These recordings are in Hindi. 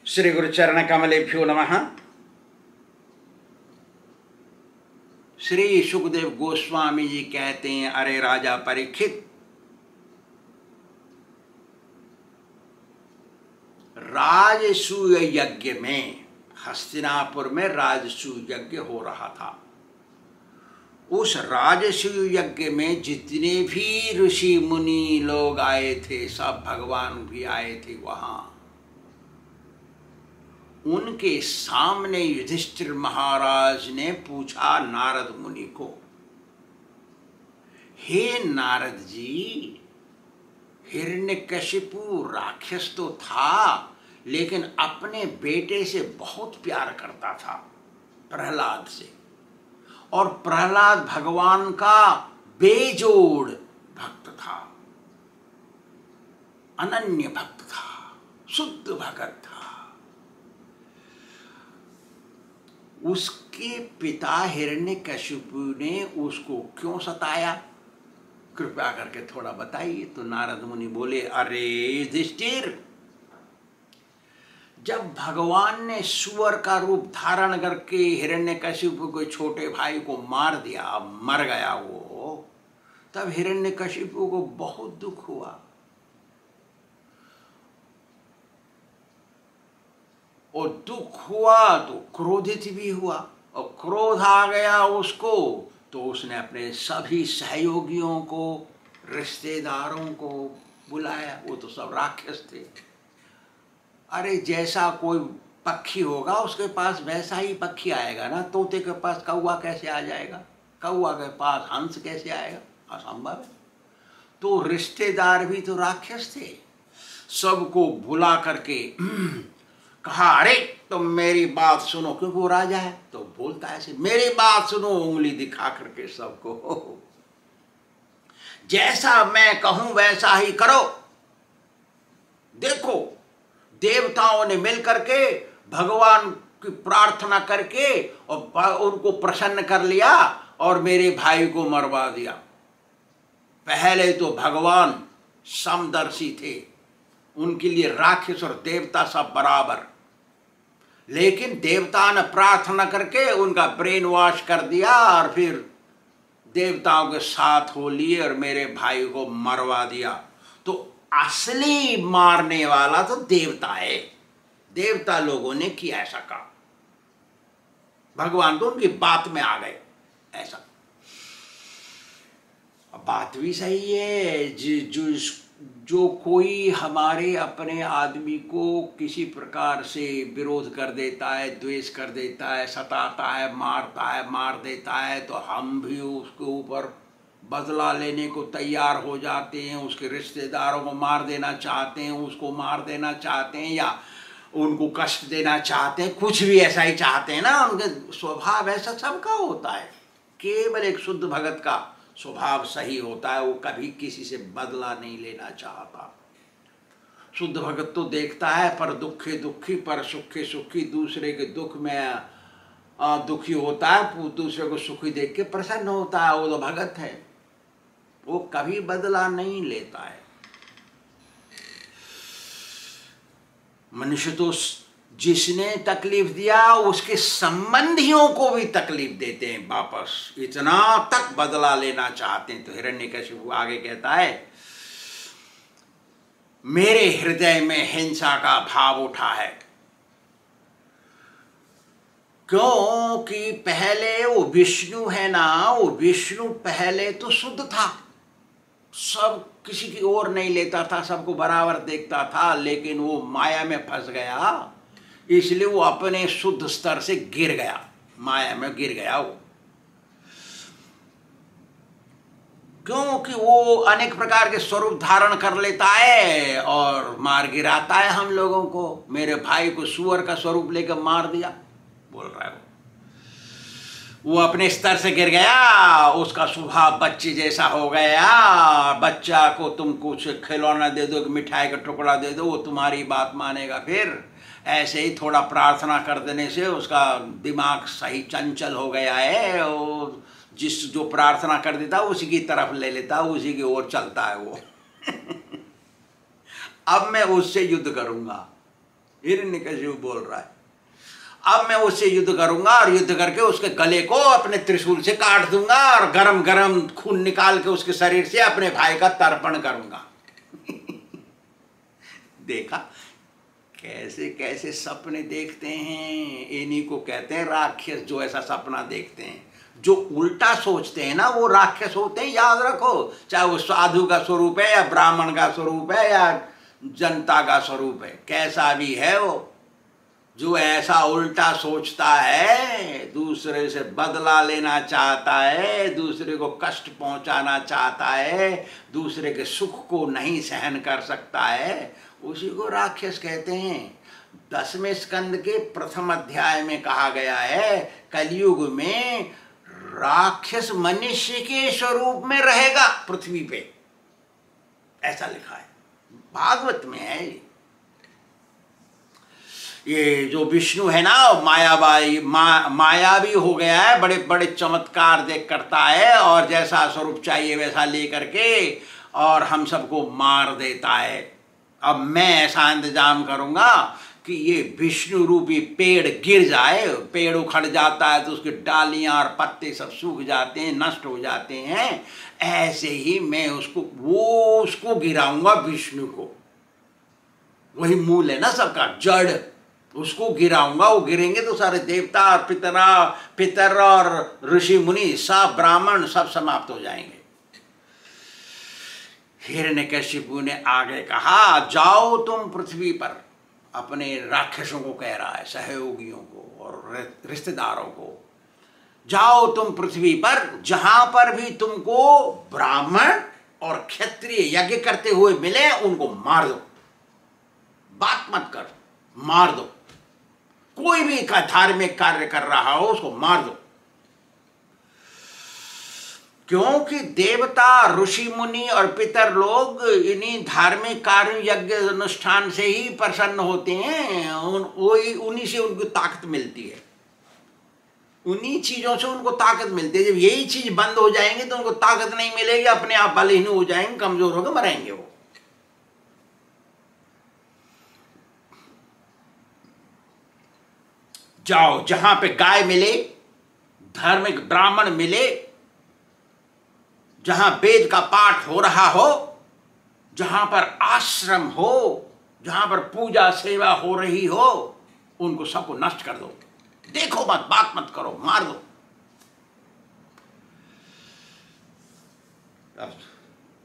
श्री गुरुचरण कमलेभ्यो नमः। श्री सुखदेव गोस्वामी जी कहते हैं, अरे राजा परीक्षित, राजसूय यज्ञ में, हस्तिनापुर में राजसूय यज्ञ हो रहा था। उस राजसूय यज्ञ में जितने भी ऋषि मुनि लोग आए थे, सब भगवान भी आए थे वहां। उनके सामने युधिष्ठिर महाराज ने पूछा नारद मुनि को, हे नारद जी, हिरण्यकशिपु राक्षस तो था, लेकिन अपने बेटे से बहुत प्यार करता था, प्रहलाद से। और प्रहलाद भगवान का बेजोड़ भक्त था, अनन्य भक्त था, शुद्ध भगत था। उसके पिता हिरण्यकशिपु ने उसको क्यों सताया, कृपया करके थोड़ा बताइए। तो नारद मुनि बोले, अरे युधिष्ठिर, जब भगवान ने सुअर का रूप धारण करके हिरण्यकशिपु के छोटे भाई को मार दिया, मर गया वो, तब हिरण्यकशिपु को बहुत दुख हुआ। और दुख हुआ तो क्रोधित भी हुआ, और क्रोध आ गया उसको, तो उसने अपने सभी सहयोगियों को, रिश्तेदारों को बुलाया। वो तो सब राक्षस थे। अरे जैसा कोई पक्षी होगा उसके पास वैसा ही पक्षी आएगा ना। तोते के पास कौवा कैसे आ जाएगा, कौवा के पास हंस कैसे आएगा, असंभव है। तो रिश्तेदार भी तो राक्षस थे। सबको बुला करके कहा, अरे तुम मेरी बात सुनो, क्योंकि वो राजा है तो बोलता है ऐसे, मेरी बात सुनो, उंगली दिखा करके सबको, जैसा मैं कहूं वैसा ही करो। देखो, देवताओं ने मिल करके भगवान की प्रार्थना करके और उनको प्रसन्न कर लिया और मेरे भाई को मरवा दिया। पहले तो भगवान समदर्शी थे, उनके लिए राक्षस और देवता सब बराबर। लेकिन देवता ने प्रार्थना करके उनका ब्रेन वॉश कर दिया और फिर देवताओं के साथ हो लिए और मेरे भाई को मरवा दिया। तो असली मारने वाला तो देवता है। देवता लोगों ने किया ऐसा काम, भगवान तो उनकी बात में आ गए ऐसा। बात भी सही है। जो कोई हमारे अपने आदमी को किसी प्रकार से विरोध कर देता है, द्वेष कर देता है, सताता है, मार देता है, तो हम भी उसके ऊपर बदला लेने को तैयार हो जाते हैं। उसके रिश्तेदारों को मार देना चाहते हैं, उसको मार देना चाहते हैं, या उनको कष्ट देना चाहते हैं, कुछ भी ऐसा ही चाहते हैं ना। उनके स्वभाव ऐसा सबका होता है। केवल एक शुद्ध भगत का स्वभाव सही होता है, वो कभी किसी से बदला नहीं लेना चाहता। शुद्ध भगत तो देखता है पर दुखे दुखी, पर सुखे सुखी, दूसरे के दुख में दुखी होता है, दूसरे को सुखी देख के प्रसन्न होता है। वो तो भगत है, वो कभी बदला नहीं लेता है। मनुष्य तो जिसने तकलीफ दिया उसके संबंधियों को भी तकलीफ देते हैं वापस, इतना तक बदला लेना चाहते हैं। तो हिरण्यकशिपु आगे कहता है, मेरे हृदय में हिंसा का भाव उठा है, क्योंकि पहले वो विष्णु है ना, वो विष्णु पहले तो शुद्ध था, सब किसी की ओर नहीं लेता था, सबको बराबर देखता था। लेकिन वो माया में फंस गया, इसलिए वो अपने शुद्ध स्तर से गिर गया, माया में गिर गया वो। क्योंकि वो अनेक प्रकार के स्वरूप धारण कर लेता है और मार गिराता है हम लोगों को। मेरे भाई को सुअर का स्वरूप लेकर मार दिया, बोल रहा है वो अपने स्तर से गिर गया। उसका स्वभाव बच्चे जैसा हो गया। बच्चा को तुम कुछ खिलौना दे दो, मिठाई का टुकड़ा दे दो, वो तुम्हारी बात मानेगा। फिर ऐसे ही थोड़ा प्रार्थना कर देने से उसका दिमाग सही चंचल हो गया है, और जो प्रार्थना कर देता उसी की तरफ ले लेता, उसी की ओर चलता है वो। अब मैं उससे युद्ध करूंगा, हिरण्यकशिपु बोल रहा है, अब मैं उससे युद्ध करूंगा और युद्ध करके उसके गले को अपने त्रिशूल से काट दूंगा और गरम गरम खून निकाल के उसके शरीर से अपने भाई का तर्पण करूंगा। देखा कैसे कैसे सपने देखते हैं, इन्हीं को कहते हैं राक्षस, जो ऐसा सपना देखते हैं। जो उल्टा सोचते हैं ना वो राक्षस होते हैं, याद रखो, चाहे वो साधु का स्वरूप है या ब्राह्मण का स्वरूप है या जनता का स्वरूप है, कैसा भी है वो, जो ऐसा उल्टा सोचता है, दूसरे से बदला लेना चाहता है, दूसरे को कष्ट पहुंचाना चाहता है, दूसरे के सुख को नहीं सहन कर सकता है, उसी को राक्षस कहते हैं। 10वें स्कंद के प्रथम अध्याय में कहा गया है, कलयुग में राक्षस मनुष्य के स्वरूप में रहेगा पृथ्वी पे, ऐसा लिखा है, भागवत में है। ये जो विष्णु है ना मायावी हो गया है, बड़े बड़े चमत्कार देख करता है और जैसा स्वरूप चाहिए वैसा लेकर के और हम सबको मार देता है। अब मैं ऐसा इंतजाम करूंगा कि ये विष्णु रूपी पेड़ गिर जाए, पेड़ उखड़ जाता है तो उसकी डालियां और पत्ते सब सूख जाते हैं, नष्ट हो जाते हैं, ऐसे ही मैं उसको गिराऊंगा, विष्णु को, वही मूल है ना सबका, जड़, उसको गिराऊंगा। वो गिरेंगे तो सारे देवता और पितर और ऋषि मुनि सब ब्राह्मण सब समाप्त हो जाएंगे। हिरण्यकशिपु ने आगे कहा, जाओ तुम पृथ्वी पर, अपने राक्षसों को कह रहा है, सहयोगियों को और रिश्तेदारों को, जाओ तुम पृथ्वी पर, जहां पर भी तुमको ब्राह्मण और क्षत्रिय यज्ञ करते हुए मिले उनको मार दो, बात मत कर, मार दो। कोई भी धार्मिक कार्य कर रहा हो उसको मार दो, क्योंकि देवता, ऋषि मुनि और पितर लोग इन्हीं धार्मिक कार्य यज्ञ अनुष्ठान से ही प्रसन्न होते हैं, उन्हीं से उनको ताकत मिलती है, उन्हीं चीजों से उनको ताकत मिलती है। जब यही चीज बंद हो जाएंगे तो उनको ताकत नहीं मिलेगी, अपने आप बलहीन हो जाएंगे, कमजोर होकर मरेंगे वो। जाओ जहां पे गाय मिले, धार्मिक ब्राह्मण मिले, जहां वेद का पाठ हो रहा हो, जहां पर आश्रम हो, जहां पर पूजा सेवा हो रही हो, उनको सबको नष्ट कर दो, देखो मत, बात मत करो, मार दो। अब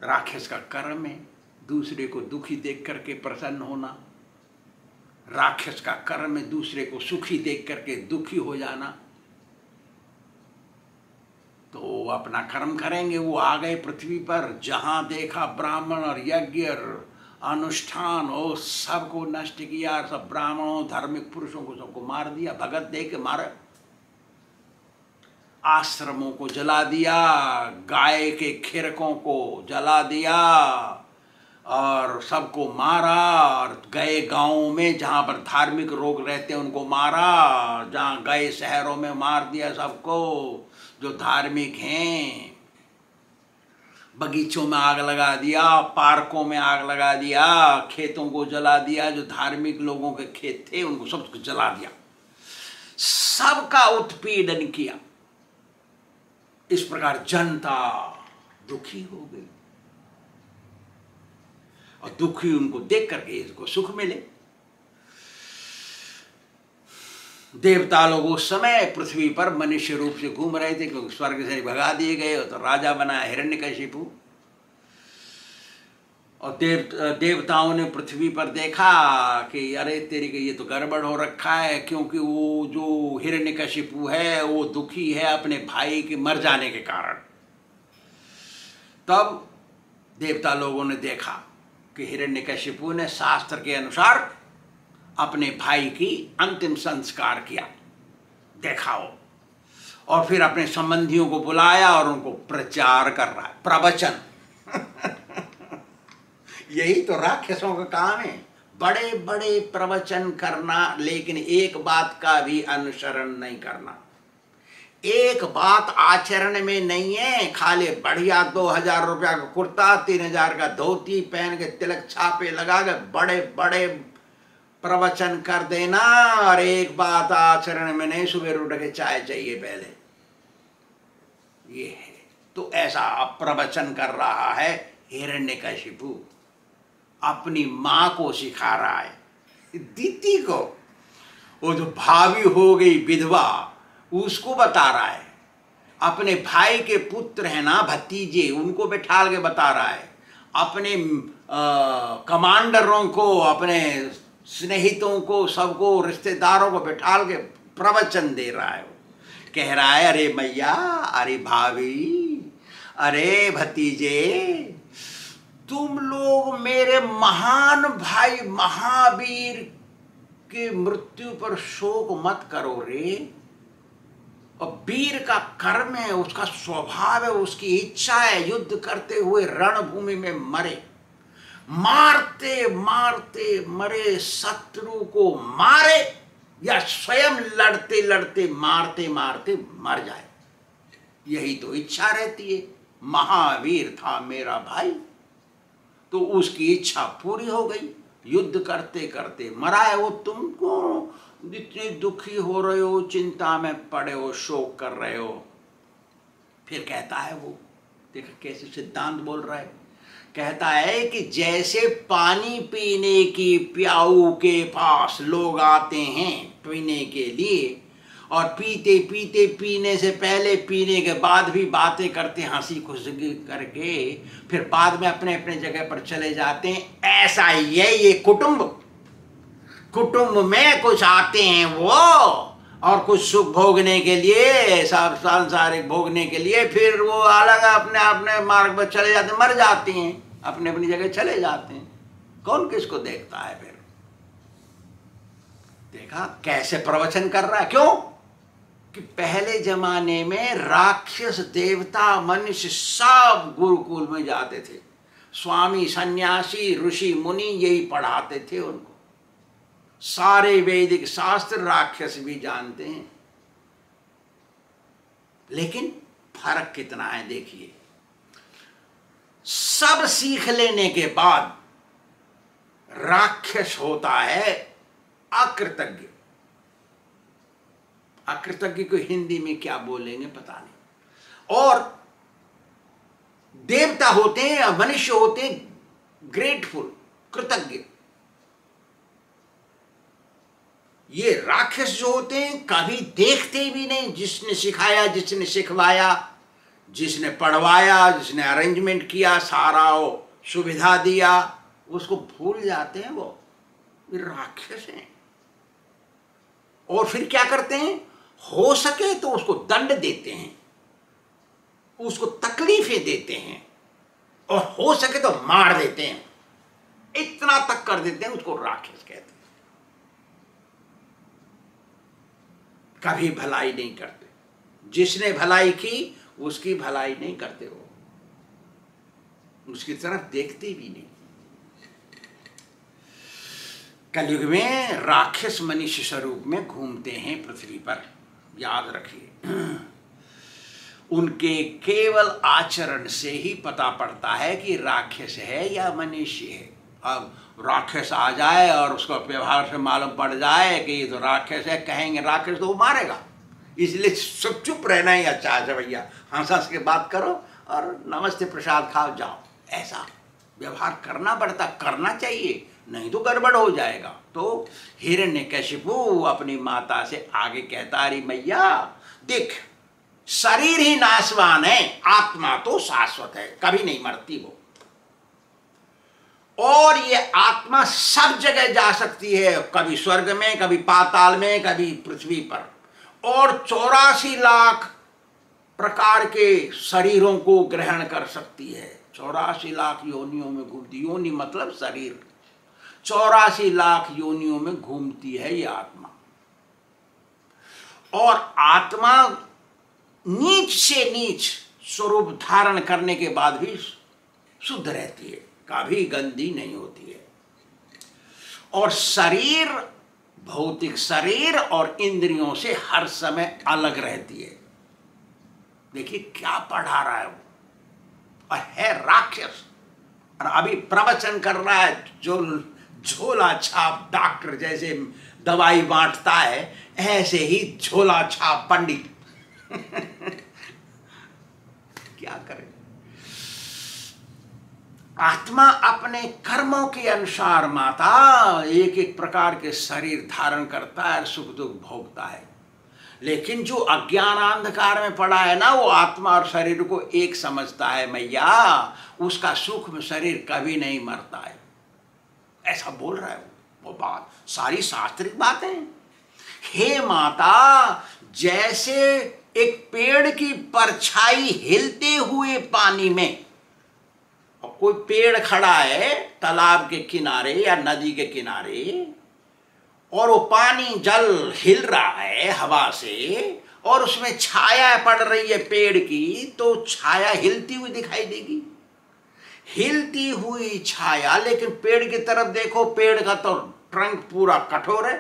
राक्षस का कर्म है दूसरे को दुखी देख करके प्रसन्न होना, राक्षस का कर्म है दूसरे को सुखी देख करके दुखी हो जाना। तो अपना कर्म करेंगे। वो आ गए पृथ्वी पर, जहां देखा ब्राह्मण और यज्ञ और अनुष्ठान हो, सबको नष्ट किया, सब ब्राह्मणों धार्मिक पुरुषों को सबको मार दिया, भगत दे के मारा, आश्रमों को जला दिया, गाय के खिरकों को जला दिया और सबको मारा, और गए गांवों में जहां पर धार्मिक लोग रहते हैं उनको मारा, जहां गए शहरों में मार दिया सबको जो धार्मिक हैं, बगीचों में आग लगा दिया, पार्कों में आग लगा दिया, खेतों को जला दिया, जो धार्मिक लोगों के खेत थे उनको सबको जला दिया, सबका उत्पीड़न किया। इस प्रकार जनता दुखी हो गई और दुखी उनको देख करके इसको सुख मिले। देवता लोग उस समय पृथ्वी पर मनुष्य रूप से घूम रहे थे, क्योंकि स्वर्ग से भगा दिए गए, तो राजा बना हिरण्यकशिपु। और देवताओं ने पृथ्वी पर देखा कि अरे तेरी के ये तो गड़बड़ हो रखा है, क्योंकि वो जो हिरण्यकशिपु है वो दुखी है अपने भाई के मर जाने के कारण। तब देवता लोगों ने देखा कि हिरण्यकशिपु ने शास्त्र के अनुसार अपने भाई की अंतिम संस्कार किया, देखाओ, और फिर अपने संबंधियों को बुलाया और उनको प्रचार कर रहा है, प्रवचन। यही तो राक्षसों का काम है, बड़े बड़े प्रवचन करना, लेकिन एक बात का भी अनुसरण नहीं करना, एक बात आचरण में नहीं है। खाली बढ़िया 2000 रुपया का कुर्ता, 3000 का धोती पहन के, तिलक छापे लगा के, बड़े बड़े प्रवचन कर देना और एक बात आचरण में नहीं, सुबह उठ के चाय चाहिए पहले, ये है। तो ऐसा प्रवचन कर रहा है हिरण्यकशिपु, अपनी मां को सिखा रहा है, दीदी को, वो जो भाभी हो गई विधवा उसको बता रहा है, अपने भाई के पुत्र है ना भतीजे, उनको बैठाल के बता रहा है, अपने कमांडरों को, अपने स्नेहितों को, सबको, रिश्तेदारों को बैठाल के प्रवचन दे रहा है। कह रहा है अरे मैया, अरे भाभी, अरे भतीजे, तुम लोग मेरे महान भाई महावीर की मृत्यु पर शोक मत करो रे। और वीर का कर्म है, उसका स्वभाव है, उसकी इच्छा है युद्ध करते हुए रणभूमि में मरे, मारते मारते मरे, शत्रु को मारे या स्वयं लड़ते लड़ते मारते मारते मर जाए, यही तो इच्छा रहती है। महावीर था मेरा भाई, तो उसकी इच्छा पूरी हो गई, युद्ध करते करते मरा है वो। तुमको इतने दुखी हो रहे हो, चिंता में पड़े हो, शोक कर रहे हो। फिर कहता है वो, देखो कैसे सिद्धांत बोल रहा है, कहता है कि जैसे पानी पीने की प्याऊ के पास लोग आते हैं पीने के लिए, और पीते पीते, पीने से पहले पीने के बाद भी बातें करते, हंसी खुशगी करके, फिर बाद में अपने अपने जगह पर चले जाते हैं, ऐसा ही है ये कुटुंब। कुटुंब में कुछ आते हैं वो, और कुछ सुख भोगने के लिए, सब सांसारिक भोगने के लिए, फिर वो अलग अपने अपने मार्ग पर चले जाते, मर जाती हैं, अपने अपनी जगह चले जाते हैं। कौन किसको देखता है फिर? देखा कैसे प्रवचन कर रहा है, क्यों कि पहले जमाने में राक्षस देवता मनुष्य सब गुरुकुल में जाते थे, स्वामी सन्यासी ऋषि मुनि यही पढ़ाते थे उनको, सारे वैदिक शास्त्र राक्षस भी जानते हैं। लेकिन फर्क कितना है देखिए, सब सीख लेने के बाद राक्षस होता है अकृतज्ञ। अकृतज्ञ को हिंदी में क्या बोलेंगे पता नहीं। और देवता होते हैं, मनुष्य होते हैं ग्रेटफुल, कृतज्ञ। ये राक्षस जो होते हैं कभी देखते भी नहीं, जिसने सिखाया, जिसने सिखवाया, जिसने पढ़वाया, जिसने अरेंजमेंट किया, सारा सुविधा दिया, उसको भूल जाते हैं। वो राक्षस हैं। और फिर क्या करते हैं, हो सके तो उसको दंड देते हैं, उसको तकलीफें देते हैं, और हो सके तो मार देते हैं, इतना तक कर देते हैं, उसको राक्षस कहते हैं। कभी भलाई नहीं करते, जिसने भलाई की उसकी भलाई नहीं करते, हो उसकी तरफ देखते भी नहीं। कलयुग में राक्षस मनुष्य स्वरूप में घूमते हैं पृथ्वी पर, याद रखिए। उनके केवल आचरण से ही पता पड़ता है कि राक्षस है या मनुष्य है। अब राक्षस आ जाए और उसको व्यवहार से मालूम पड़ जाए कि ये तो राक्षस है, कहेंगे राक्षस तो वो मारेगा, इसलिए सब चुप रहना ही अच्छा है भैया, हंस हंस के बात करो और नमस्ते प्रसाद खाओ जाओ, ऐसा व्यवहार करना पड़ता, करना चाहिए, नहीं तो गड़बड़ हो जाएगा। तो हिरण्यकशिपु अपनी माता से आगे कहता, अरे मैया देख, शरीर ही नाशवान है, आत्मा तो शाश्वत है, कभी नहीं मरती वो, और ये आत्मा सब जगह जा सकती है, कभी स्वर्ग में, कभी पाताल में, कभी पृथ्वी पर, और 84 लाख प्रकार के शरीरों को ग्रहण कर सकती है। 84 लाख योनियों में घूमती, योनि मतलब शरीर, 84 लाख योनियों में घूमती है ये आत्मा। और आत्मा नीच से नीच स्वरूप धारण करने के बाद भी शुद्ध रहती है, कभी गंदी नहीं होती है। और शरीर, भौतिक शरीर और इंद्रियों से हर समय अलग रहती है। देखिए क्या पढ़ा रहा है वो, और है राक्षस, और अभी प्रवचन कर रहा है जो झोला छाप डॉक्टर जैसे दवाई बांटता है, ऐसे ही झोला छाप पंडित। क्या करें? आत्मा अपने कर्मों के अनुसार माता एक एक प्रकार के शरीर धारण करता है, सुख दुख भोगता है। लेकिन जो अज्ञान अंधकार में पड़ा है ना, वो आत्मा और शरीर को एक समझता है मैया, उसका सूक्ष्म शरीर कभी नहीं मरता है, ऐसा बोल रहा है वो बात सारी शास्त्रिक बातें। हे माता, जैसे एक पेड़ की परछाई हिलते हुए पानी में, और कोई पेड़ खड़ा है तालाब के किनारे या नदी के किनारे, और वो पानी जल हिल रहा है हवा से, और उसमें छाया पड़ रही है पेड़ की, तो छाया हिलती हुई दिखाई देगी, हिलती हुई छाया। लेकिन पेड़ की तरफ देखो, पेड़ का तो ट्रंक पूरा कठोर है,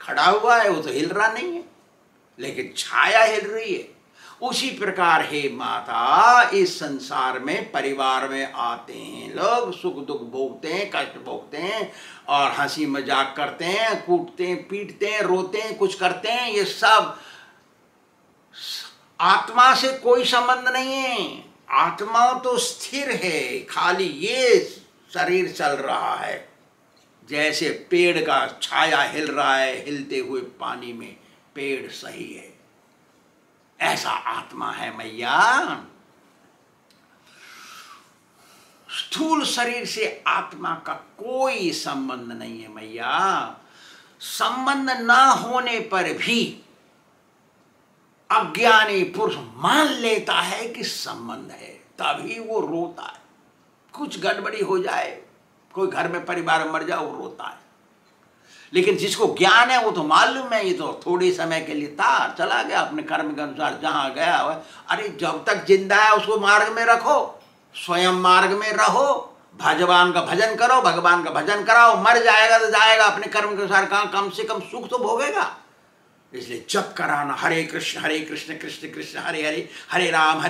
खड़ा हुआ है, वो तो हिल रहा नहीं है, लेकिन छाया हिल रही है। उसी प्रकार हे माता, इस संसार में परिवार में आते हैं लोग, सुख दुख भोगते हैं, कष्ट भोगते हैं, और हंसी मजाक करते हैं, कूटते हैं, पीटते हैं, रोते हैं, कुछ करते हैं। ये सब आत्मा से कोई संबंध नहीं है। आत्मा तो स्थिर है, खाली ये शरीर चल रहा है। जैसे पेड़ का छाया हिल रहा है हिलते हुए पानी में, पेड़ सही है, ऐसा आत्मा है मैया। स्थूल शरीर से आत्मा का कोई संबंध नहीं है मैया। संबंध ना होने पर भी अज्ञानी पुरुष मान लेता है कि संबंध है, तभी वो रोता है। कुछ गड़बड़ी हो जाए, कोई घर में परिवार मर जाए, वो रोता है। लेकिन जिसको ज्ञान है वो तो मालूम है, ये तो थोड़े समय के लिए था, चला गया अपने कर्म के अनुसार जहां गया। अरे जब तक जिंदा है उसको मार्ग में रखो, स्वयं मार्ग में रहो, भगवान का भजन करो, भगवान का भजन कराओ। मर जाएगा तो जाएगा, अपने कर्म के अनुसार कम से कम सुख तो भोगेगा। इसलिए जप कराना, हरे कृष्ण कृष्ण कृष्ण हरे हरे, हरे राम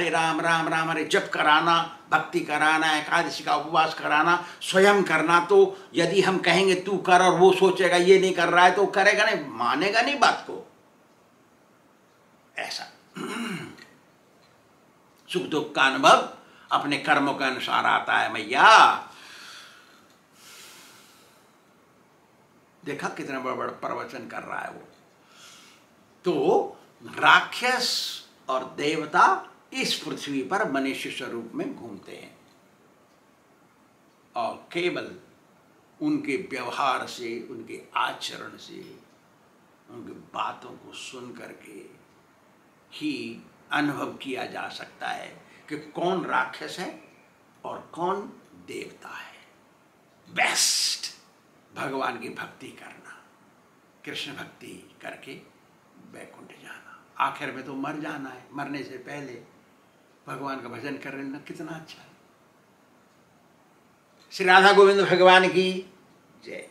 राम राम हरे, जप कराना, भक्ति कराना, एकादशी का उपवास कराना, स्वयं करना। तो यदि हम कहेंगे तू कर और वो सोचेगा ये नहीं कर रहा है, तो करेगा नहीं, मानेगा नहीं बात को। ऐसा सुख दुख का अनुभव अपने कर्मों के अनुसार आता है मैया। देखा कितना बड़ा बड़ा प्रवचन कर रहा है वो। तो राक्षस और देवता इस पृथ्वी पर मनुष्य स्वरूप में घूमते हैं, और केवल उनके व्यवहार से, उनके आचरण से, उनकी बातों को सुन करके ही अनुभव किया जा सकता है कि कौन राक्षस है और कौन देवता है। बेस्ट भगवान की भक्ति करना, कृष्ण भक्ति करके वैकुंठ जाना, आखिर में तो मर जाना है, मरने से पहले भगवान का भजन कर लेना कितना अच्छा है। श्री राधा गोविंद भगवान की जय।